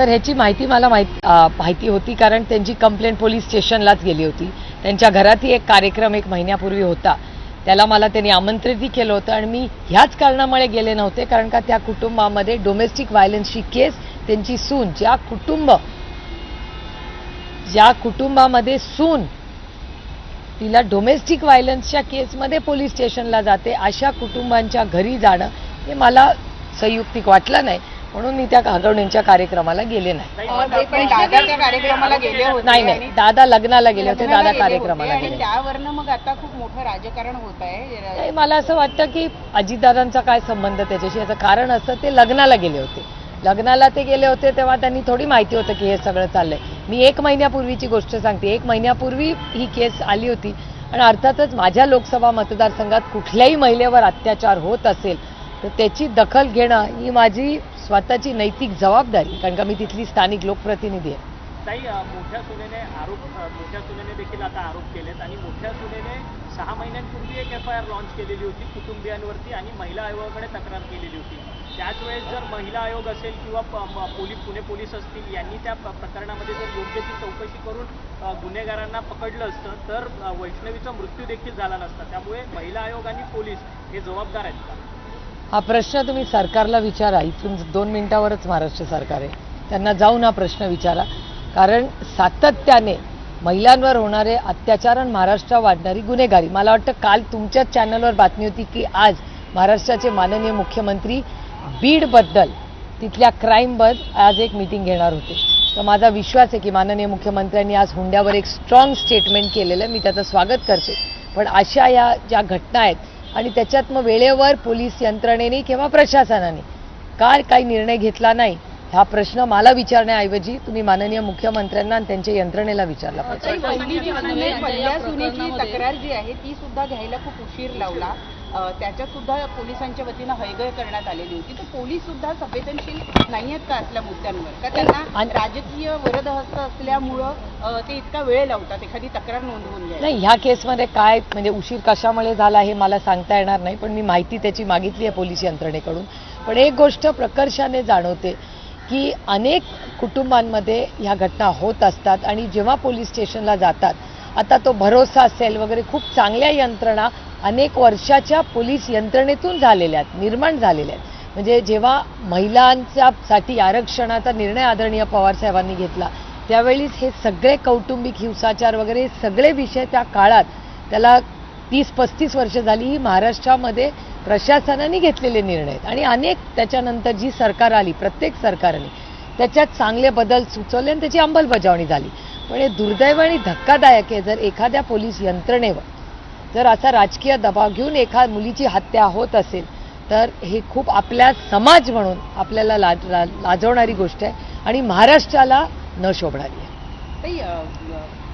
तर ह्याची माहिती मला माहिती होती, कारण त्यांची कंप्लेंट पोलीस स्टेशनलाच गेली होती. त्यांच्या घरातही एक कार्यक्रम 1 महिन्यापूर्वी होता, त्याला मला त्यांनी आमंत्रितही केलं होतं आणि मी ह्याच कारणामुळे गेले नव्हते, कारण का त्या कुटुंबामध्ये डोमेस्टिक व्हायलन्सची केस, त्यांची सून, ज्या कुटुंबामध्ये सून तिला डोमेस्टिक व्हायलन्सच्या केसमध्ये पोलीस स्टेशनला जाते, अशा कुटुंबांच्या घरी जाणं हे मला संयुक्तिक वाटलं नाही, म्हणून मी त्या घागवण्यांच्या कार्यक्रमाला गेले नाही. पण दादा त्या कार्यक्रमाला गेले होते. नाही, दादा लग्नाला गेले होते, दादा कार्यक्रमाला गेले. त्यावरनं मग आता खूप मोठं राजकारण होत आहे. मला असं वाटतं की अजितदादांचा काय संबंध त्याच्याशी, याचं कारण असं ते लग्नाला गेले होते. लग्नाला ते गेले होते तेव्हा त्यांनी थोडी माहिती होतं की हे सगळं चाललंय. मी 1 महिन्यापूर्वीची गोष्ट सांगते. 1 महिन्यापूर्वी ही केस आली होती आणि अर्थातच माझ्या लोकसभा मतदारसंघात कुठल्याही महिलेवर अत्याचार होत असेल तर त्याची दखल घेणं ही माझी स्वतःची नैतिक जबाबदारी, कारण का मी तिथली स्थानिक लोकप्रतिनिधी आहे. ताई, मोठ्या सुनेने देखील आता आरोप केलेत आणि मोठ्या सुनेने 6 महिन्यांपूर्वी एक FIR लॉन्च केलेली होती कुटुंबियांवरती आणि महिला आयोगाकडे तक्रार केलेली होती. त्याच वेळेस जर महिला आयोग असेल किंवा पुणे पोलीस असतील यांनी त्या प्रकरणामध्ये जर योग्य ती चौकशी करून गुन्हेगारांना पकडलं असतं तर वैष्णवीचा मृत्यू देखील झाला नसता. त्यामुळे महिला आयोग आणि पोलीस हे जबाबदार आहेत का? हा प्रश्न तुम्ही सरकारला विचारा. इथून 2 मिनिटावरच महाराष्ट्र सरकार आहे, त्यांना जाऊन हा प्रश्न विचारा. कारण सातत्याने महिलांवर होणारे अत्याचार आणि महाराष्ट्रात वाढणारी गुन्हेगारी, मला वाटतं काल तुमच्याच चॅनलवर बातमी होती की आज महाराष्ट्राचे माननीय मुख्यमंत्री बीडबद्दल, तिथल्या क्राईमबद्दल आज एक मीटिंग घेणार होते. तर माझा विश्वास आहे की माननीय मुख्यमंत्र्यांनी आज हुंड्यावर एक स्ट्रॉंग स्टेटमेंट केलेलं आहे, मी त्याचं स्वागत करते. पण अशा या ज्या घटना आहेत आणि त्याच्यात मग वेळेवर पोलीस यंत्रणेने किंवा प्रशासनाने काही निर्णय घेतला नाही, हा प्रश्न मला विचारण्याऐवजी तुम्ही माननीय मुख्यमंत्र्यांना आणि त्यांच्या यंत्रणेला विचारला पाहिजे. पहिल्या सुनेची तक्रार जी आहे ती सुद्धा घ्यायला खूप उशीर लावला. त्याच्यात सुद्धा पोलिसांच्या वतीनं हयगय करण्यात आलेली होती. तर पोलीस सुद्धा संवेदनशील नाही आहेत का असल्या मुद्द्यांवर? का त्यांना राजकीय वरदहस्त असल्यामुळं ते इतका वेळ लावतात एखादी तक्रार नोंदवून घ्यायला? नाही, ह्या केसमध्ये काय म्हणजे उशीर कशामुळे झाला हे मला सांगता येणार नाही, पण मी माहिती त्याची मागितली आहे पोलीस यंत्रणेकडून. पण एक गोष्ट प्रकर्षाने जाणवते की अनेक कुटुंबांमध्ये ह्या घटना होत असतात आणि जेव्हा पोलीस स्टेशनला जातात, आता तो भरोसा सेल वगैरे खूप चांगल्या यंत्रणा अनेक वर्षाच्या पोलीस यंत्रणेतून झालेल्या आहेत, निर्माण झालेल्या आहेत. म्हणजे जेव्हा महिलांच्यासाठी आरक्षणाचा निर्णय आदरणीय पवारसाहेबांनी घेतला त्यावेळीच हे सगळे कौटुंबिक हिंसाचार वगैरे सगळे विषय त्या काळात, त्याला 30-35 वर्ष झाली, ही महाराष्ट्रामध्ये प्रशासनाने घेतलेले निर्णय आहेत. आणि अनेक त्याच्यानंतर जी सरकार आली, प्रत्येक सरकारने त्याच्यात चांगले बदल सुचवले आणि त्याची अंमलबजावणी झाली. पण हे दुर्दैव आणि धक्कादायक आहे, जर एखाद्या पोलीस यंत्रणेवर जर असा राजकीय दबाव घेऊन मुलीची हत्या होत असेल तर हे खूप आपल्या समाज म्हणून आपल्याला लाजवणारी गोष्ट आहे आणि महाराष्ट्राला न शोभणारी आहे.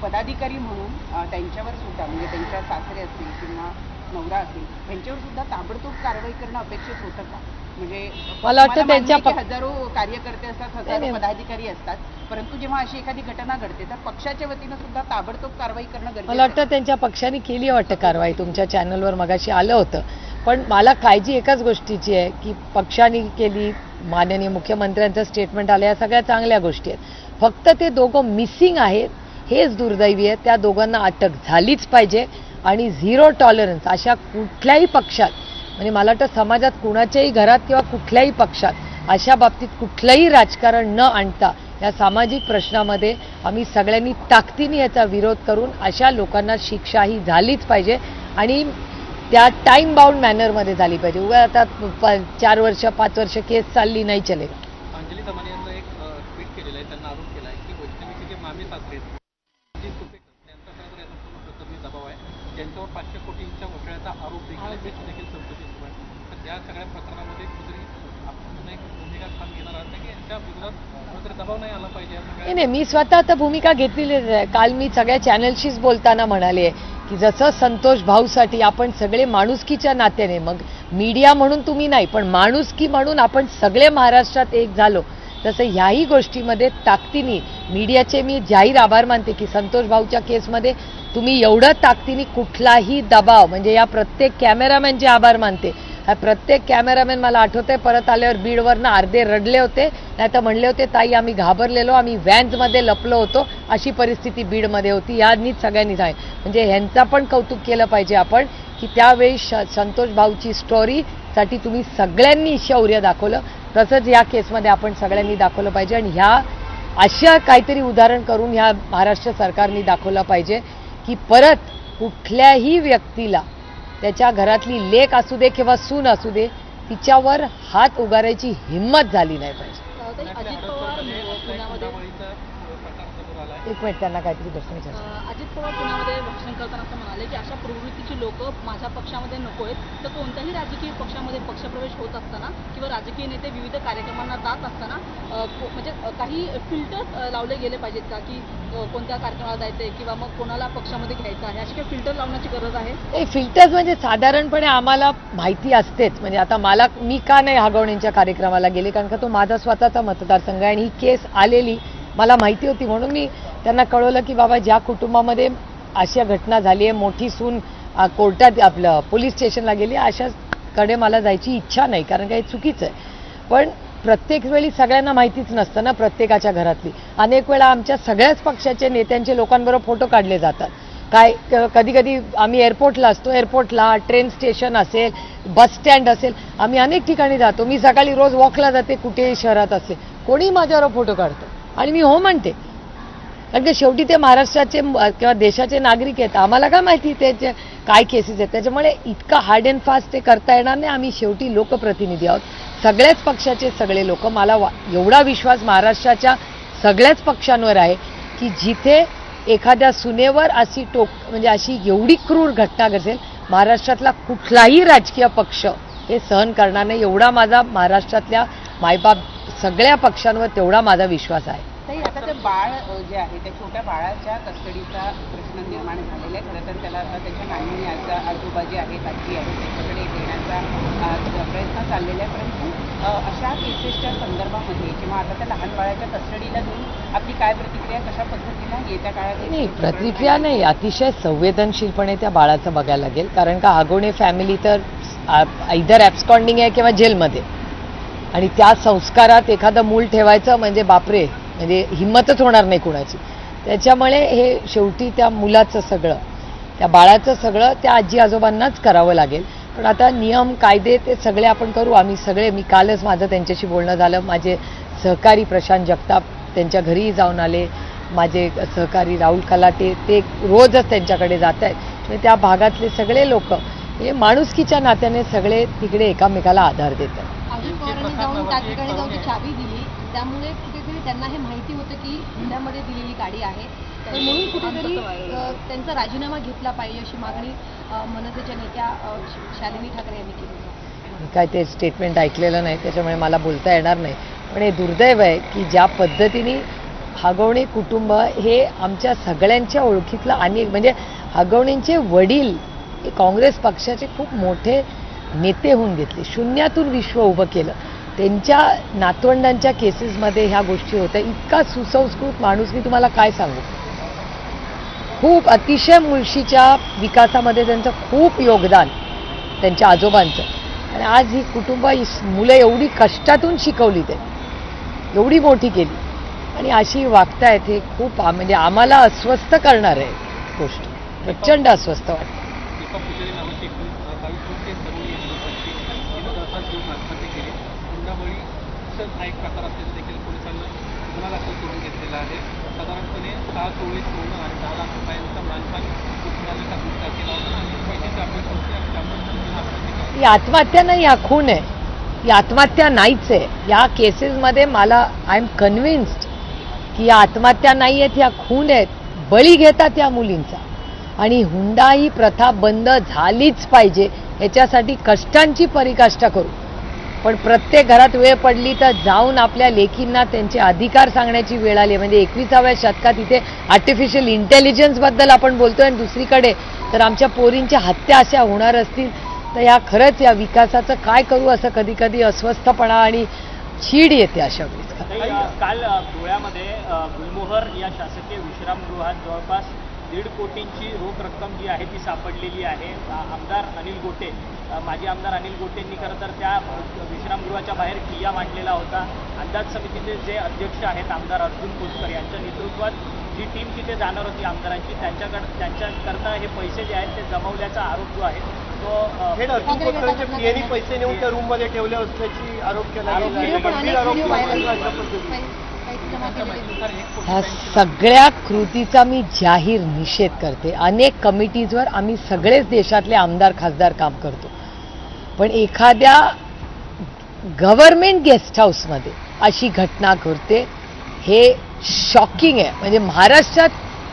पदाधिकारी म्हणून त्यांच्यावर सुद्धा, म्हणजे त्यांच्या सासरे असतील किंवा नवरा असेल, त्यांच्यावर सुद्धा ताबडतोब कारवाई करणं अपेक्षित होतं का? म्हणजे मला वाटतं त्यांच्या हजारो कार्यकर्ते असतात, हजारो पदाधिकारी असतात, परंतु जेव्हा अशी एखादी घटना घडते तर पक्षाच्या वतीनं सुद्धा ताबडतोब कारवाई करणं गरजेचं. मला वाटतं त्यांच्या पक्षाने केली वाटतं कारवाई. तुमच्या चॅनलवर मगाशी आलं होतं. पण मला काळजी एकाच गोष्टीची आहे की पक्षाने केली, माननीय मुख्यमंत्र्यांचं स्टेटमेंट आलं, या सगळ्या चांगल्या गोष्टी आहेत. फक्त ते दोघं मिसिंग आहेत हेच दुर्दैवी आहे. त्या दोघांना अटक झालीच पाहिजे आणि 0 टॉलरन्स अशा कुठल्याही पक्षात, म्हणजे मला वाटतं समाजात कुणाच्याही घरात किंवा कुठल्याही पक्षात अशा बाबतीत कुठलंही राजकारण न आणता या सामाजिक प्रश्नामध्ये आम्ही सगळ्यांनी ताकदीने याचा विरोध करून अशा लोकांना शिक्षा ही झालीच पाहिजे आणि त्या टाईम बाउंड मॅनरमध्ये झाली पाहिजे. उगा आता 4 वर्ष 5 वर्ष केस चालली नाही चलेगा. अंजली दमाने यांना एक ट्विट केलेलं आहे, त्यांना आरोप केला आहे की वैष्णवीचे जे मामी सासरे त्यांचा दबाव आहे, त्यांच्यावर 500 कोटींच्या घोटाळ्याचा आरोप देखील चौकशी सुरू आहे. तर त्या सगळ्या प्रकरणामध्ये कुठेतरी आपण एक भूमिका स्थान घेणार आहात की यांच्या विरोधात कुठेतरी दबाव नाही आला पाहिजे? नाही, मी स्वतः आता भूमिका घेतलेलीच आहे. काल मी सगळ्या चॅनलशीच बोलताना म्हणाले की जसं संतोष भाऊसाठी आपण सगळे माणुसकीच्या नात्याने, मग मीडिया म्हणून तुम्ही नाही पण माणुसकी म्हणून आपण सगळे महाराष्ट्रात एक झालो, तसं ह्याही गोष्टीमध्ये ताकदीने मीडियाचे मी जाहीर आभार मानते की संतोष भाऊच्या केसमध्ये तुम्ही एवढं ताकदीने कुठलाही दबाव, म्हणजे या प्रत्येक कॅमेरामॅनचे आभार मानते, हा प्रत्येक कॅमेरामॅन मला आठवतंय परत आल्यावर बीडवरनं अर्धे रडले होते, नाही तर म्हणले होते ताई आम्ही घाबरलेलो, आम्ही व्हॅन्समध्ये लपलो होतो, अशी परिस्थिती बीडमध्ये होती. यानीच सगळ्यांनी सांगितलं. म्हणजे ह्यांचा पण कौतुक केलं पाहिजे आपण की त्यावेळी संतोष भाऊची स्टोरीसाठी तुम्ही सगळ्यांनी शौर्य दाखवलं. तसंच या केसमध्ये आपण सगळ्यांनी दाखवलं पाहिजे आणि ह्या अशा काहीतरी उदाहरण करून ह्या महाराष्ट्र सरकारने दाखवलं पाहिजे की परत कुठल्याही व्यक्तीला त्याच्या घरातली लेक असू दे किंवा सून असू दे तिच्यावर हात उगारायची हिंमत झाली नाही पाहिजे. अजित पवार पुण्यामध्ये एक मिनिट त्यांना काहीतरी प्रश्न विचार. अजित पवार पुण्यामध्ये भाषण करताना असं म्हणाले की अशा प्रवृत्तीची लोक माझ्या पक्षामध्ये नको आहेत. तर कोणत्याही राजकीय पक्षामध्ये पक्षप्रवेश होत असताना किंवा राजकीय नेते विविध कार्यक्रमांना जात असताना म्हणजे काही फिल्टर्स लावले गेले पाहिजेत का की कोणत्या कार्यक्रमाला जायचंय किंवा मग कोणाला पक्षामध्ये घ्यायचं आहे, अशी काही फिल्टर लावण्याची गरज आहे? फिल्टर्स म्हणजे साधारणपणे आम्हाला माहिती असतेच. म्हणजे आता मी का नाही हागवणींच्या कार्यक्रमाला गेले, कारण का तो माझा स्वतःचा मतदारसंघ आहे आणि ही केस आलेली मला माहिती होती. म्हणून मी त्यांना कळवलं की बाबा ज्या कुटुंबामध्ये अशा घटना झाली आहे, मोठी सून कोर्टात आपलं पोलीस स्टेशनला गेली, अशाकडे मला जायची इच्छा नाही, कारण काही चुकीचं आहे. पण प्रत्येक वेळी सगळ्यांना माहितीच नसतं ना प्रत्येकाच्या घरातली. अनेक वेळा आमच्या सगळ्याच पक्षाचे नेत्यांचे लोकांबरोबर फोटो काढले जातात. काय कधी कधी आम्ही एअरपोर्टला असतो, एअरपोर्टला ट्रेन स्टेशन असेल, बस स्टँड असेल, आम्ही अनेक ठिकाणी जातो. मी सकाळी रोज वॉकला जाते कुठेही शहरात असेल, कोणी माझ्यावर फोटो काढतो आणि मी हो म्हणते, कारण की शेवटी ते महाराष्ट्राचे किंवा देशाचे नागरिक आहेत. आम्हाला काय माहिती त्याचे काय केसेस आहेत, त्याच्यामुळे इतका हार्ड अँड फास्ट ते करता येणार नाही. आम्ही शेवटी लोकप्रतिनिधी आहोत, सगळ्याच पक्षाचे सगळे लोक. मला एवढा विश्वास महाराष्ट्राच्या सगळ्याच पक्षांवर आहे की जिथे एखाद्या सुनेवर अशी म्हणजे अशी एवढी क्रूर घटना घडेल, महाराष्ट्रातला कुठलाही राजकीय पक्ष हे सहन करणार नाही. एवढा माझा महाराष्ट्रातल्या मायबाप सगळ्या पक्षांवर तेवढा माझा विश्वास आहे. ताई, आता ते बाळ जे आहे त्या छोट्या बाळाच्या कस्टडीचा प्रश्न निर्माण झालेला आहे. खरं तर त्याला त्याच्या नानी आजोबा जे आहेत, आजी आहेत, त्याच्याकडे देण्याचा प्रयत्न चाललेला आहे. परंतु अशा केसेसच्या संदर्भामध्ये किंवा आता त्या लहान बाळाच्या कस्टडीला घेऊन आपली काय प्रतिक्रिया, कशा पद्धतीनं येत्या काळात? नाही, प्रतिक्रिया नाही, अतिशय संवेदनशीलपणे त्या बाळाचं बघायला लागेल. कारण का आगवणे फॅमिली तर इधर ॲब्स्कॉन्डिंग आहे किंवा जेलमध्ये, आणि त्या संस्कारात एखादं मूल ठेवायचं म्हणजे बापरे, म्हणजे हिंमतच होणार नाही कुणाची. त्याच्यामुळे हे शेवटी त्या मुलाचं सगळं, त्या बाळाचं सगळं त्या आजी आजोबांनाच करावं लागेल. पण आता नियम कायदे ते सगळे आपण करू. आम्ही सगळे, मी कालच माझं त्यांच्याशी बोलणं झालं. माझे सहकारी प्रशांत जगताप त्यांच्या घरीही जाऊन आले, माझे सहकारी राहुल कलाटे ते रोजच त्यांच्याकडे जात आहेत. त्या भागातले सगळे लोक हे माणुसकीच्या नात्याने सगळे तिकडे एकामेकाला आधार देतात. अजित पवारांनी जाऊन त्या ठिकाणी जाऊन ती चावी दिली, त्यामुळे कुठेतरी त्यांना हे माहिती होतं की हुंड्यामध्ये दिलेली गाडी आहे, तर म्हणून कुठेतरी त्यांचा राजीनामा घेतला पाहिजे अशी मागणी मनसेच्या नेत्या शालिनी ठाकरे यांनी केली. मी काय ते स्टेटमेंट ऐकलेलं नाही, त्याच्यामुळे मला बोलता येणार नाही. पण हे दुर्दैव आहे की ज्या पद्धतीने हागवणे कुटुंब हे आमच्या सगळ्यांच्या ओळखीतलं अनेक, म्हणजे हागवणेंचे वडील हे काँग्रेस पक्षाचे खूप मोठे नेते होऊन घेतले, शून्यातून विश्व उभं केलं. त्यांच्या नातवंडांच्या केसेसमध्ये ह्या गोष्टी होत्या. इतका सुसंस्कृत माणूस मी तुम्हाला काय सांगू. खूप अतिशय मुळशीच्या विकासामध्ये त्यांचं खूप योगदान, त्यांच्या आजोबांचं. आणि आज ही कुटुंब, मुलं एवढी कष्टातून शिकवली, ते एवढी मोठी केली आणि अशी वागतायत, हे खूप म्हणजे आम्हाला अस्वस्थ करणार आहे गोष्ट, प्रचंड अस्वस्थ वाटतं. एक प्रकार असलेला देखील पोलिसांना गुन्हा दाखल करून घेतलेला आहे. साधारणपणे 6 तोळे सोनं आणि 10 लाख रुपयांचा मालपान कुटुंबाला गुन्हा केला होता आणि पैशाची अपेक्षा होती आणि त्यामुळे ही आत्महत्या नाही, हा खून आहे. ही आत्महत्या नाहीच आहे. या केसेसमध्ये मला आय एम कन्व्हिन्स्ड की या आत्महत्या नाही आहेत, ह्या खून आहेत. बळी घेतात या मुलींचा. आणि हुंडा ही प्रथा बंद झालीच पाहिजे, याच्यासाठी कष्टांची पराकाष्ठा करू. पण प्रत्येक घरात वेळ पडली तर जाऊन आपल्या लेकींना त्यांचे अधिकार सांगण्याची वेळ आली. म्हणजे 21व्या शतकात इथे आर्टिफिशियल इंटेलिजन्सबद्दल आपण बोलतोय आणि दुसरीकडे तर आमच्या पोरींच्या हत्या अशा होणार असतील तर या खरंच या विकासाचं काय करू असं कधी कधी अस्वस्थपणा आणि चीड येते अशा वेळेस. काल धुळ्यामध्ये गुलमोहर या शासकीय विश्रामगृहात जवळपास 1.5 कोटींची रोख रक्कम जी आहे ती सापडलेली आहे. आमदार अनिल गोटे, माजी आमदार अनिल गोटेंनी खरं तर त्या विश्रामगृहाच्या बाहेर ठिय्या मांडलेला होता. अंदाज समितीचे जे अध्यक्ष आहेत आमदार अर्जुन खोतकर यांच्या नेतृत्वात जी टीम तिथे जाणार होती आमदारांची, त्यांच्याकरता हे पैसे जे आहेत ते जमवल्याचा आरोप जो आहे तो थेट अर्जुन खोतकरांच्या पियानी पैसे नेऊन त्या रूम मध्ये ठेवले असल्याची आरोप केला गेला आहे. गंभीर आरोप केला अशा पद्धतीने. ह्या सगळ्या कृतीचा मी जाहीर निषेध करते. अनेक कमिटीजवर आम्ही सगळेच देशातले आमदार खासदार काम करतो, पण एखाद्या गव्हर्नमेंट गेस्ट हाऊसमध्ये अशी घटना घडते हे शॉकिंग आहे. म्हणजे महाराष्ट्रात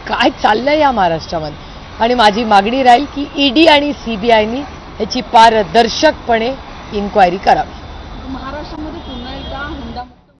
काय चाललंय या महाराष्ट्रामध्ये. आणि माझी मागणी राहील की ईडी आणि सीबीआयनी ह्याची पारदर्शकपणे इन्क्वायरी करावी. महाराष्ट्रामध्ये पुन्हा